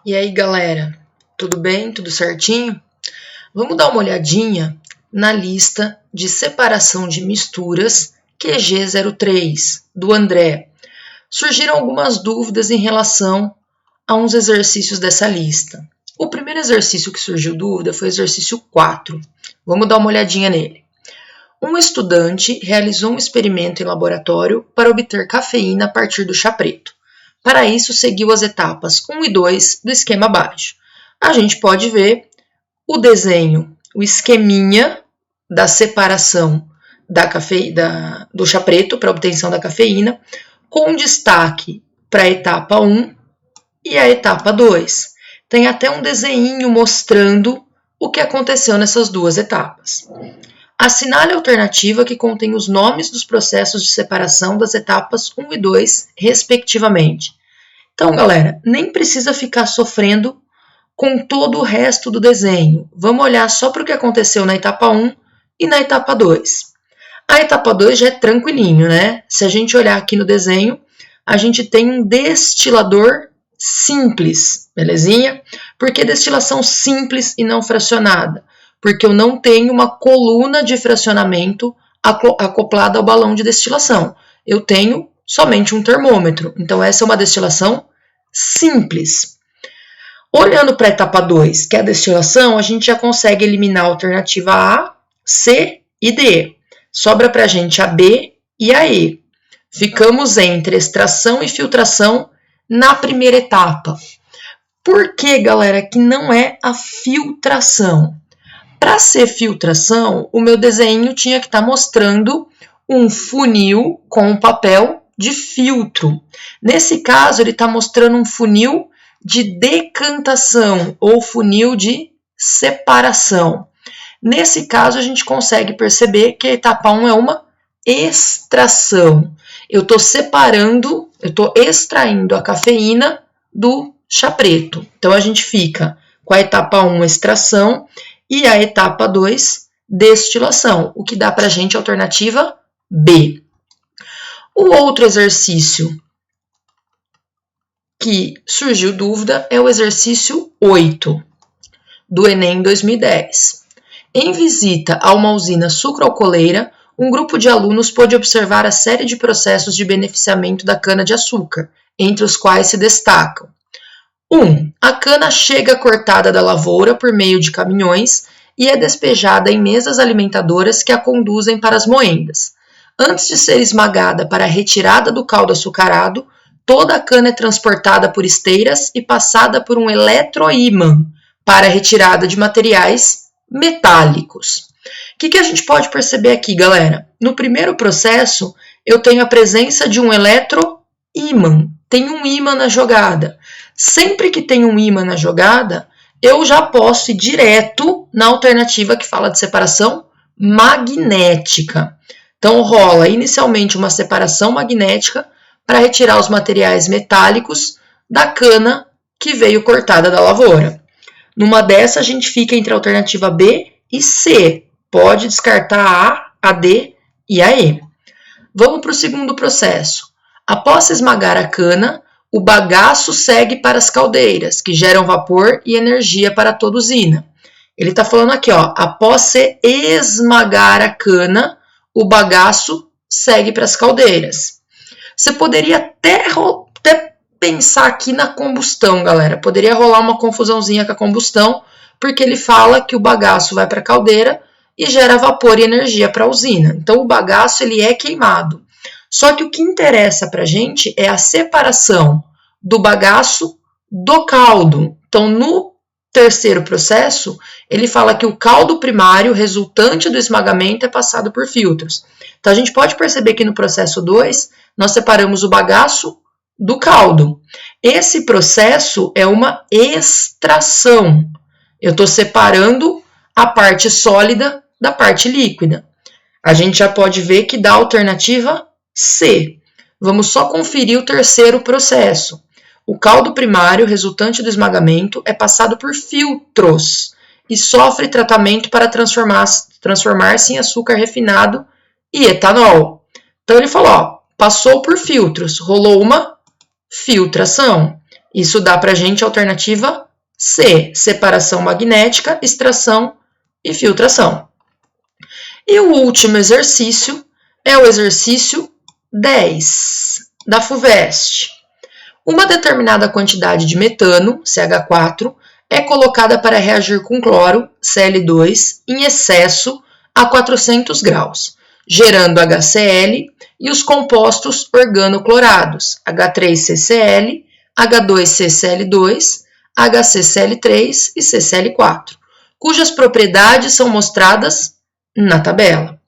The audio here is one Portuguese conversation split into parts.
E aí, galera, tudo bem? Tudo certinho? Vamos dar uma olhadinha na lista de separação de misturas QG03 do André. Surgiram algumas dúvidas em relação a uns exercícios dessa lista. O primeiro exercício que surgiu dúvida foi o exercício 4. Vamos dar uma olhadinha nele. Um estudante realizou um experimento em laboratório para obter cafeína a partir do chá preto. Para isso, seguiu as etapas 1 e 2 do esquema abaixo. A gente pode ver o desenho, o esqueminha da separação do chá preto para obtenção da cafeína, com destaque para a etapa 1 e a etapa 2. Tem até um desenho mostrando o que aconteceu nessas duas etapas. Assinale a alternativa que contém os nomes dos processos de separação das etapas 1 e 2, respectivamente. Então, galera, nem precisa ficar sofrendo com todo o resto do desenho. Vamos olhar só para o que aconteceu na etapa 1 e na etapa 2. A etapa 2 já é tranquilinho, né? Se a gente olhar aqui no desenho, a gente tem um destilador simples, belezinha? Por que destilação simples e não fracionada? Porque eu não tenho uma coluna de fracionamento acoplada ao balão de destilação. Eu tenho somente um termômetro. Então, essa é uma destilação simples. Olhando para a etapa 2, que é a destilação, a gente já consegue eliminar a alternativa A, C e D. Sobra para a gente a B e a E. Ficamos entre extração e filtração na primeira etapa. Por que, galera, que não é a filtração? Para ser filtração, o meu desenho tinha que estar mostrando um funil com um papel de filtro. Nesse caso, ele está mostrando um funil de decantação ou funil de separação. Nesse caso, a gente consegue perceber que a etapa 1 é uma extração. Eu estou separando, eu estou extraindo a cafeína do chá preto. Então, a gente fica com a etapa 1, extração, e a etapa 2, destilação, o que dá para a gente a alternativa B. O outro exercício que surgiu dúvida é o exercício 8, do Enem 2010. Em visita a uma usina sucroalcooleira, um grupo de alunos pôde observar a série de processos de beneficiamento da cana-de-açúcar, entre os quais se destacam: 1. A cana chega cortada da lavoura por meio de caminhões e é despejada em mesas alimentadoras que a conduzem para as moendas. Antes de ser esmagada para a retirada do caldo açucarado, toda a cana é transportada por esteiras e passada por um eletroímã para a retirada de materiais metálicos. O que a gente pode perceber aqui, galera? No primeiro processo, eu tenho a presença de um eletroímã. Tem um ímã na jogada. Sempre que tem um ímã na jogada, eu já posso ir direto na alternativa que fala de separação magnética. Então, rola inicialmente uma separação magnética para retirar os materiais metálicos da cana que veio cortada da lavoura. Numa dessa, a gente fica entre a alternativa B e C. Pode descartar a D e a E. Vamos para o segundo processo. Após esmagar a cana, o bagaço segue para as caldeiras, que geram vapor e energia para toda usina. Ele está falando aqui, ó, após se esmagar a cana, o bagaço segue para as caldeiras. Você poderia até pensar aqui na combustão, galera. Poderia rolar uma confusãozinha com a combustão, porque ele fala que o bagaço vai para a caldeira e gera vapor e energia para a usina. Então, o bagaço ele é queimado. Só que o que interessa para a gente é a separação do bagaço do caldo. Então, no terceiro processo, ele fala que o caldo primário resultante do esmagamento é passado por filtros. Então, a gente pode perceber que no processo 2, nós separamos o bagaço do caldo. Esse processo é uma extração. Eu estou separando a parte sólida da parte líquida. A gente já pode ver que dá a alternativa C. Vamos só conferir o terceiro processo. O caldo primário, resultante do esmagamento, é passado por filtros e sofre tratamento para transformar-se em açúcar refinado e etanol. Então, ele falou, ó, passou por filtros, rolou uma filtração. Isso dá para a gente a alternativa C, separação magnética, extração e filtração. E o último exercício é o exercício 10 da FUVEST. Uma determinada quantidade de metano, CH4, é colocada para reagir com cloro, Cl2, em excesso a 400 graus, gerando HCl e os compostos organoclorados, H3CCl, H2CCl2, HCCl3 e CCl4, cujas propriedades são mostradas na tabela.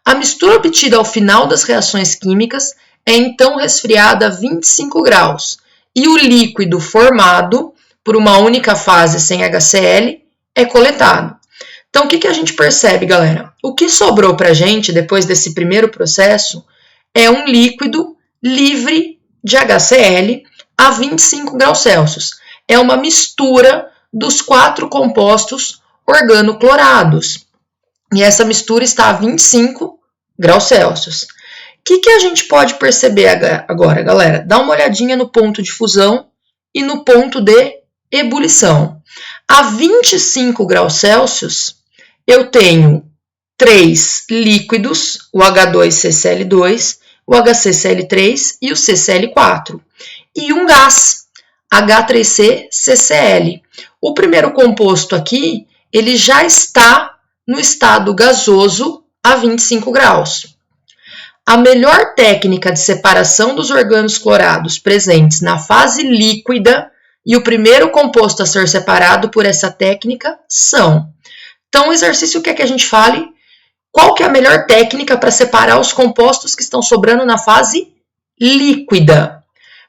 A mistura obtida ao final das reações químicas é então resfriada a 25 graus e o líquido formado por uma única fase sem HCl é coletado. Então, o que a gente percebe, galera? O que sobrou para a gente depois desse primeiro processo é um líquido livre de HCl a 25 graus Celsius. É uma mistura dos 4 compostos organoclorados. E essa mistura está a 25 graus Celsius. O que a gente pode perceber agora, galera? Dá uma olhadinha no ponto de fusão e no ponto de ebulição. A 25 graus Celsius, eu tenho 3 líquidos, o H2CCl2, o HCCl3 e o CCl4, e um gás, H3CCl. O primeiro composto aqui, ele já está no estado gasoso a 25 graus. A melhor técnica de separação dos orgânulos clorados presentes na fase líquida e o primeiro composto a ser separado por essa técnica são. Então, o exercício quer que a gente fale qual que é a melhor técnica para separar os compostos que estão sobrando na fase líquida.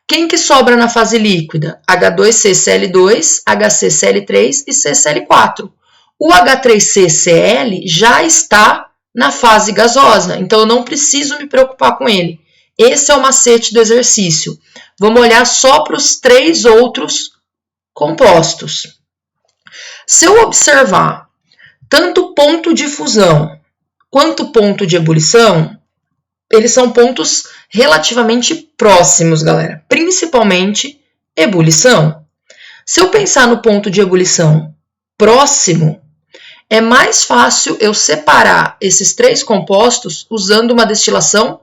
Quem que sobra na fase líquida? H2CCl2, HCCl3 e CCl4. O H3CCl já está na fase gasosa, então eu não preciso me preocupar com ele. Esse é o macete do exercício. Vamos olhar só para os 3 outros compostos. Se eu observar tanto ponto de fusão quanto ponto de ebulição, eles são pontos relativamente próximos, galera. Principalmente ebulição. Se eu pensar no ponto de ebulição próximo, é mais fácil eu separar esses 3 compostos usando uma destilação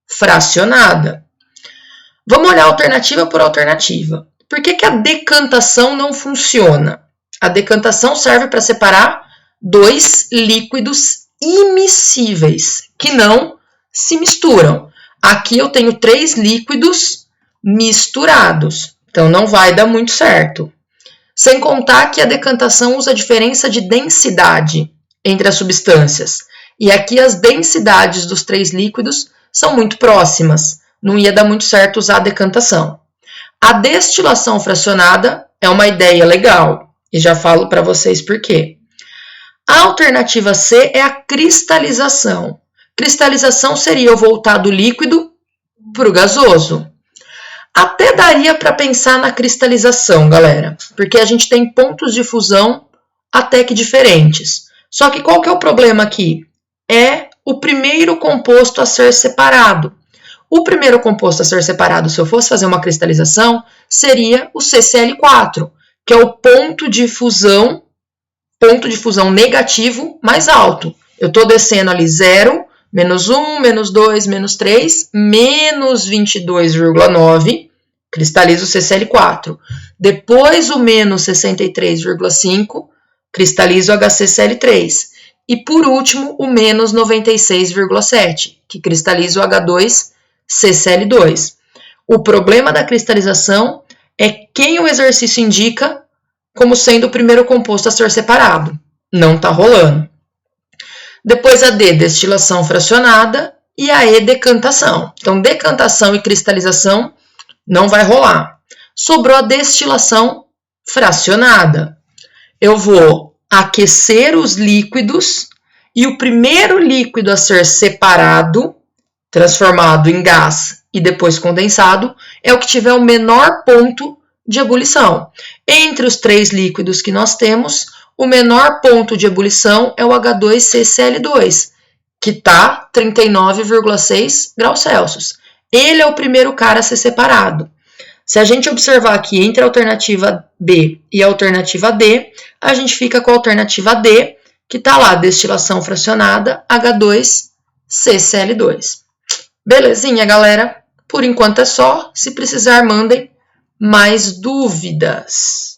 fracionada. Vamos olhar alternativa por alternativa. Por que a decantação não funciona? A decantação serve para separar 2 líquidos immiscíveis, que não se misturam. Aqui eu tenho 3 líquidos misturados, então não vai dar muito certo. Sem contar que a decantação usa a diferença de densidade entre as substâncias. E aqui as densidades dos 3 líquidos são muito próximas. Não ia dar muito certo usar a decantação. A destilação fracionada é uma ideia legal. E já falo para vocês por quê. A alternativa C é a cristalização. Cristalização seria eu voltar do líquido para o gasoso. Até daria para pensar na cristalização, galera, porque a gente tem pontos de fusão até que diferentes. Só que qual que é o problema aqui? É o primeiro composto a ser separado. O primeiro composto a ser separado, se eu fosse fazer uma cristalização, seria o CCl4, que é o ponto de fusão negativo mais alto. Eu estou descendo ali 0, menos 1, menos 2, menos 3, menos 22,9, cristalizo o CCl4. Depois o menos 63,5, cristalizo o HCCl3. E por último, o menos 96,7, que cristaliza o H2CCl2. O problema da cristalização é quem o exercício indica como sendo o primeiro composto a ser separado. Não está rolando. Depois a D, destilação fracionada, e a E, decantação. Então, decantação e cristalização não vai rolar. Sobrou a destilação fracionada. Eu vou aquecer os líquidos e o primeiro líquido a ser separado, transformado em gás e depois condensado, é o que tiver o menor ponto de ebulição. Entre os 3 líquidos que nós temos, o menor ponto de ebulição é o H2CCl2, que está 39,6 graus Celsius. Ele é o primeiro cara a ser separado. Se a gente observar aqui entre a alternativa B e a alternativa D, a gente fica com a alternativa D, que está lá, destilação fracionada H2CCl2. Belezinha, galera? Por enquanto é só. Se precisar, mandem mais dúvidas.